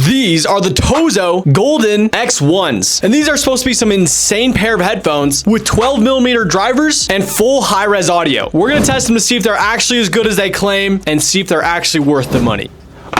These are the Tozo Golden X1s. And these are supposed to be some insane pair of headphones with 12mm drivers and full high-res audio. We're gonna test them to see if they're actually as good as they claim and see if they're actually worth the money.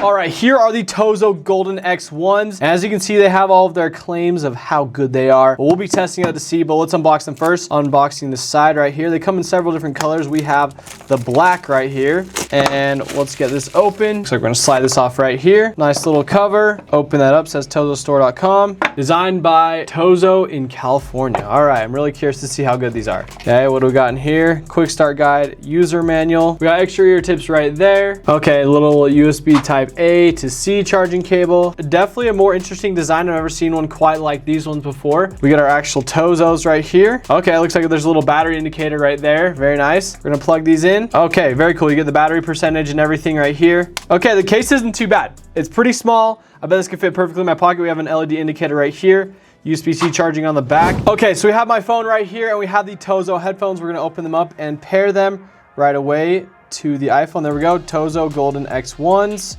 All right, here are the Tozo Golden X1s. As you can see, they have all of their claims of how good they are. We'll be testing out to see, but let's unbox them first. Unboxing the side right here. They come in several different colors. We have the black right here. And let's get this open. So we're gonna slide this off right here. Nice little cover. Open that up, says tozostore.com. Designed by Tozo in California. All right, I'm really curious to see how good these are. Okay, what do we got in here? Quick start guide, user manual. We got extra ear tips right there. Okay, a little USB type A to C charging cable. Definitely a more interesting design. I've never seen one quite like these ones before. We got our actual Tozos right here. Okay, looks like there's a little battery indicator right there. Very nice. We're gonna plug these in. Okay, very cool. You get the battery percentage and everything right here. Okay, the case isn't too bad. It's pretty small. I bet this could fit perfectly in my pocket. We have an LED indicator right here. USB-C charging on the back. Okay, so we have my phone right here and we have the Tozo headphones. We're gonna open them up and pair them right away to the iPhone. There we go, Tozo Golden X1s.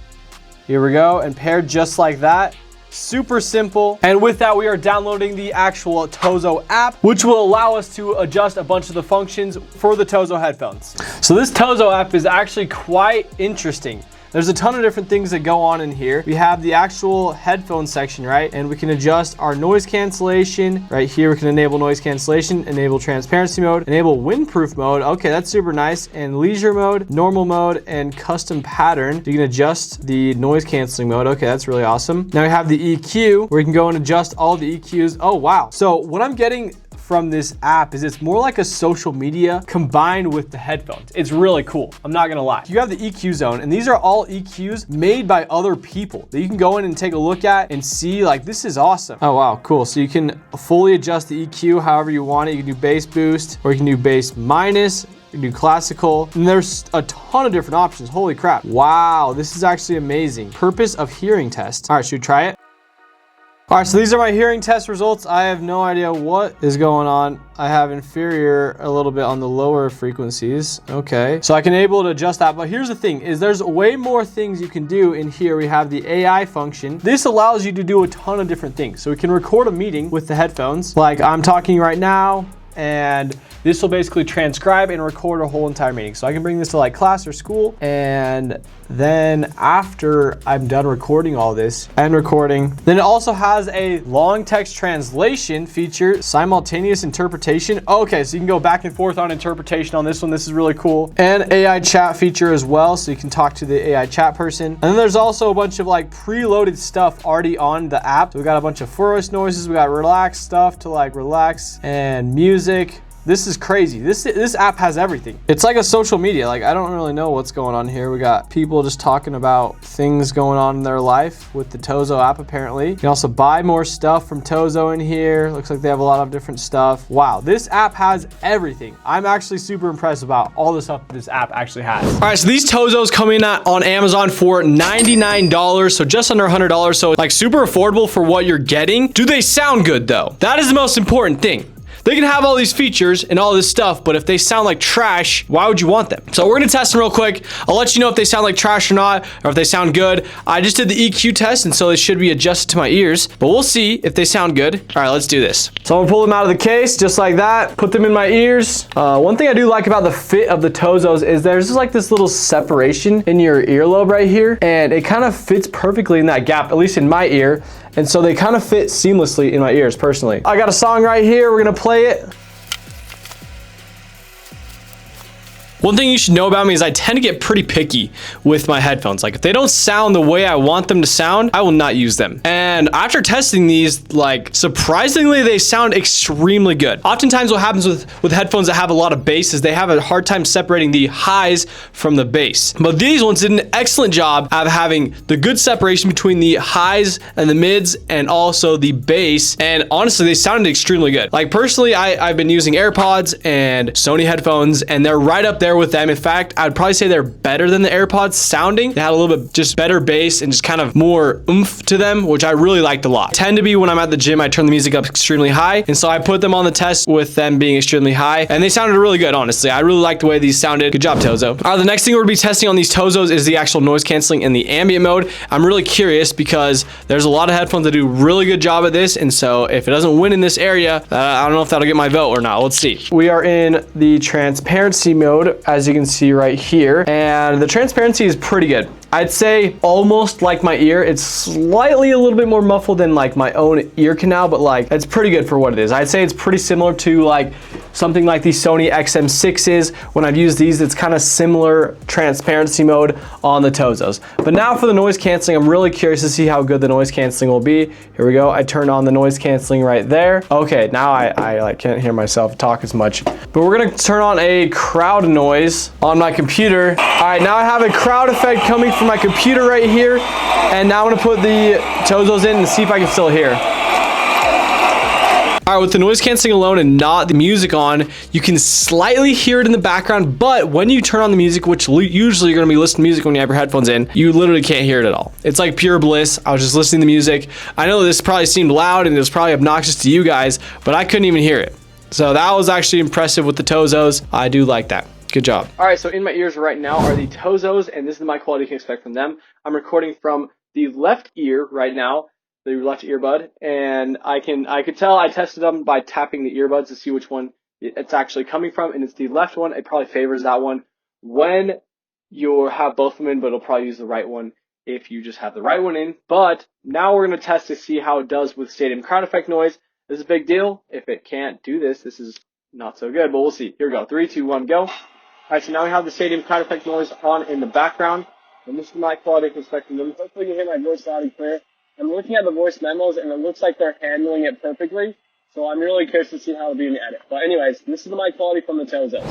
Here we go, and paired just like that. Super simple. And with that, we are downloading the actual Tozo app, which will allow us to adjust a bunch of the functions for the Tozo headphones. So this Tozo app is actually quite interesting. There's a ton of different things that go on in here. We have the actual headphone section, right? And we can adjust our noise cancellation. Right here, we can enable noise cancellation, enable transparency mode, enable windproof mode. Okay, that's super nice. And leisure mode, normal mode, and custom pattern. You can adjust the noise canceling mode. Okay, that's really awesome. Now we have the EQ, where you can go and adjust all the EQs. Oh, wow. So what I'm getting from this app is it's more like a social media combined with the headphones. It's really cool. I'm not gonna lie. You have the EQ zone, and these are all EQs made by other people that you can go in and take a look at and see. Like, this is awesome. Oh wow, cool. So you can fully adjust the EQ however you want it. You can do bass boost, or you can do bass minus. You can do classical, and there's a ton of different options. Holy crap. Wow, this is actually amazing. Purpose of hearing test. All right, should we try it? All right, so these are my hearing test results. I have no idea what is going on. I have inferior a little bit on the lower frequencies. Okay, so I can able to adjust that. But here's the thing, is there's way more things you can do in here. We have the AI function. This allows you to do a ton of different things. So we can record a meeting with the headphones. Like I'm talking right now, and this will basically transcribe and record a whole entire meeting. So I can bring this to like class or school, and then after I'm done recording all this and recording, then it also has a long text translation feature, simultaneous interpretation. Okay, so you can go back and forth on interpretation on this one. This is really cool. And AI chat feature as well, so you can talk to the AI chat person. And then there's also a bunch of like preloaded stuff already on the app. So we got a bunch of forest noises. We got relaxed stuff to like relax, and music. This is crazy. This app has everything. It's like a social media. Like, I don't really know what's going on here. We got people just talking about things going on in their life with the Tozo app, apparently. You can also buy more stuff from Tozo in here. Looks like they have a lot of different stuff. Wow, this app has everything. I'm actually super impressed about all the stuff that this app actually has. All right, so these Tozos coming out on Amazon for $99, so just under $100. So like super affordable for what you're getting. Do they sound good though? That is the most important thing. They can have all these features and all this stuff, but if they sound like trash, why would you want them? So we're gonna test them real quick. I'll let you know if they sound like trash or not, or if they sound good. I just did the EQ test, and so they should be adjusted to my ears, but we'll see if they sound good. All right, let's do this. So I'm gonna pull them out of the case, just like that, put them in my ears. One thing I do like about the fit of the Tozos is there's just like this little separation in your earlobe right here, and it kind of fits perfectly in that gap, at least in my ear. And so they kind of fit seamlessly in my ears, personally. I got a song right here. We're gonna play it. One thing you should know about me is I tend to get pretty picky with my headphones. Like if they don't sound the way I want them to sound, I will not use them. And after testing these, like surprisingly, they sound extremely good. Oftentimes what happens with headphones that have a lot of bass is they have a hard time separating the highs from the bass. But these ones did an excellent job of having the good separation between the highs and the mids and also the bass. And honestly, they sounded extremely good. Like personally, I've been using AirPods and Sony headphones, and they're right up there there with them. In fact, I'd probably say they're better than the AirPods sounding. They had a little bit just better bass and just kind of more oomph to them, which I really liked a lot. Tend to be when I'm at the gym, I turn the music up extremely high. And so I put them on the test with them being extremely high, and they sounded really good, honestly. I really liked the way these sounded. Good job, Tozo. The next thing we're gonna be testing on these Tozos is the actual noise canceling in the ambient mode. I'm really curious because there's a lot of headphones that do a really good job at this, and so if it doesn't win in this area, I don't know if that'll get my vote or not. Let's see. We are in the transparency mode, as you can see right here, and the transparency is pretty good. I'd say almost like my ear. It's slightly a little bit more muffled than like my own ear canal, but like it's pretty good for what it is. I'd say it's pretty similar to like something like the Sony XM6s. When I've used these, it's kind of similar transparency mode on the Tozos. But now for the noise canceling, I'm really curious to see how good the noise canceling will be. Here we go. I turned on the noise canceling right there. Okay, now I like can't hear myself talk as much. But we're gonna turn on a crowd noise on my computer. All right, now I have a crowd effect coming from my computer right here. And now I'm gonna put the Tozos in and see if I can still hear. All right, with the noise canceling alone and not the music on, you can slightly hear it in the background, but when you turn on the music, which usually you're gonna be listening to music when you have your headphones in, you literally can't hear it at all. It's like pure bliss. I was just listening to music. I know this probably seemed loud and it was probably obnoxious to you guys, but I couldn't even hear it. So that was actually impressive with the Tozos. I do like that. Good job. All right, so in my ears right now are the Tozos, and this is the mic quality you can expect from them. I'm recording from the left ear right now, the left earbud, and I could tell I tested them by tapping the earbuds to see which one it's actually coming from, and it's the left one. It probably favors that one when you have both of them in, but it'll probably use the right one if you just have the right one in. But now we're going to test to see how it does with stadium crowd effect noise. This is a big deal. If it can't do this, this is not so good, but we'll see. Here we go. 3, 2, 1, go. All right, so now we have the stadium crowd effect noise on in the background, and this is my quality expecting them. Hopefully you can hear my voice loud and clear. I'm looking at the voice memos, and it looks like they're handling it perfectly. So I'm really curious to see how it'll be in the edit. But anyways, this is the mic quality from the Tozos.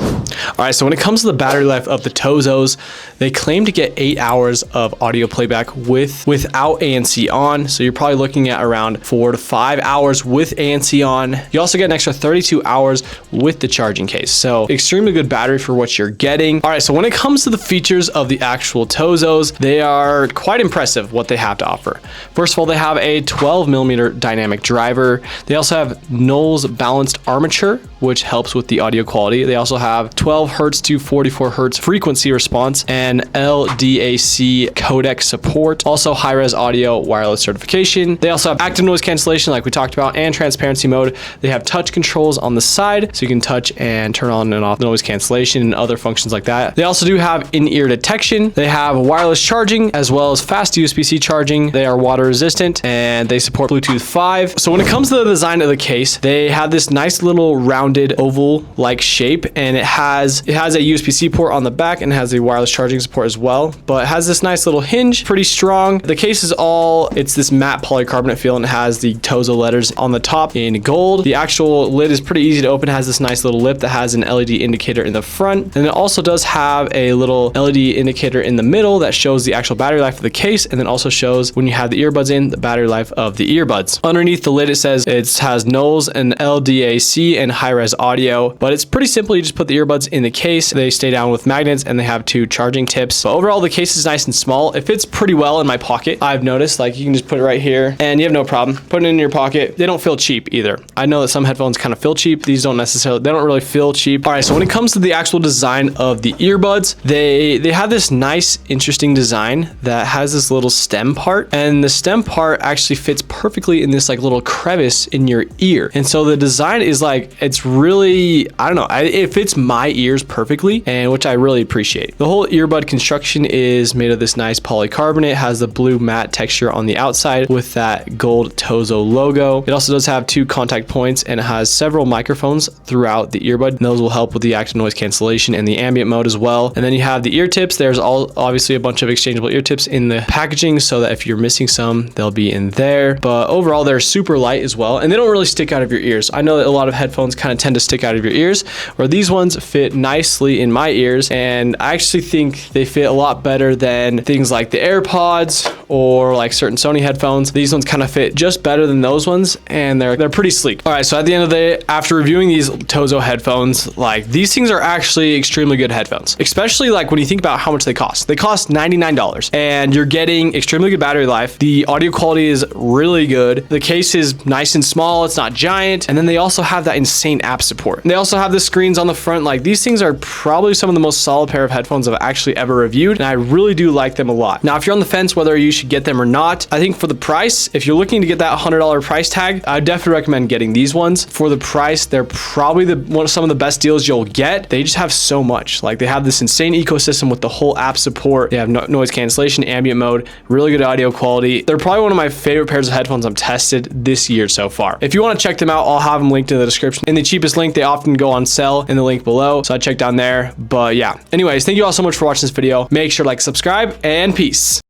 All right, so when it comes to the battery life of the Tozos, they claim to get 8 hours of audio playback without ANC on. So you're probably looking at around 4 to 5 hours with ANC on. You also get an extra 32 hours with the charging case. So extremely good battery for what you're getting. All right, so when it comes to the features of the actual Tozos, they are quite impressive what they have to offer. First of all, they have a 12mm dynamic driver. They also have Knowles balanced armature, which helps with the audio quality. They also have 12 hertz to 44 hertz frequency response and LDAC codec support. Also high-res audio wireless certification. They also have active noise cancellation like we talked about and transparency mode. They have touch controls on the side so you can touch and turn on and off noise cancellation and other functions like that. They also do have in-ear detection. They have wireless charging as well as fast USB-C charging. They are water resistant and they support Bluetooth 5. So when it comes to the design of the case, they have this nice little rounded oval-like shape, and it has a USB-C port on the back and has a wireless charging support as well, but it has this nice little hinge, pretty strong. The case is it's this matte polycarbonate feel, and it has the Tozo letters on the top in gold. The actual lid is pretty easy to open. It has this nice little lip that has an LED indicator in the front, and it also does have a little LED indicator in the middle that shows the actual battery life of the case, and then also shows when you have the earbuds in, the battery life of the earbuds. Underneath the lid, it says it has Knowles and LDAC and high-res audio, but it's pretty simple. You just put the earbuds in the case. They stay down with magnets, and they have 2 charging tips. But overall, the case is nice and small. It fits pretty well in my pocket. I've noticed, like, you can just put it right here and you have no problem putting it in your pocket. They don't feel cheap either. I know that some headphones kind of feel cheap. These don't necessarily, they don't really feel cheap. All right, so when it comes to the actual design of the earbuds, they have this nice, interesting design that has this little stem part, and the stem part actually fits perfectly in this like little crevice in your ear. And so the design is like, it's really, I don't know, it fits my ears perfectly, and which I really appreciate. The whole earbud construction is made of this nice polycarbonate. It has the blue matte texture on the outside with that gold Tozo logo. It also does have 2 contact points, and it has several microphones throughout the earbud. And those will help with the active noise cancellation and the ambient mode as well. And then you have the ear tips. There's obviously a bunch of exchangeable ear tips in the packaging so that if you're missing some, they'll be in there. But overall, they're super light as well, and they don't really stick stick out of your ears. I know that a lot of headphones kind of tend to stick out of your ears, where these ones fit nicely in my ears, and I actually think they fit a lot better than things like the AirPods or like certain Sony headphones. These ones kind of fit just better than those ones, and they're pretty sleek. All right, so at the end of the day, after reviewing these Tozo headphones, like these things are actually extremely good headphones, especially like when you think about how much they cost. They cost $99, and you're getting extremely good battery life. The audio quality is really good. The case is nice and small. It's not giant. And then they also have that insane app support. They also have the screens on the front. Like these things are probably some of the most solid pair of headphones I've actually ever reviewed, and I really do like them a lot. Now, if you're on the fence whether you should get them or not, I think for the price, if you're looking to get that $100 price tag, I definitely recommend getting these ones. For the price, they're probably some of the best deals you'll get. They just have so much. Like they have this insane ecosystem with the whole app support. They have noise cancellation, ambient mode, really good audio quality. They're probably one of my favorite pairs of headphones I've tested this year so far. If you want to check them out, I'll have them linked in the description. In the cheapest link, they often go on sale in the link below, so I check down there. But yeah, anyways, thank you all so much for watching this video. Make sure to like, subscribe, and peace.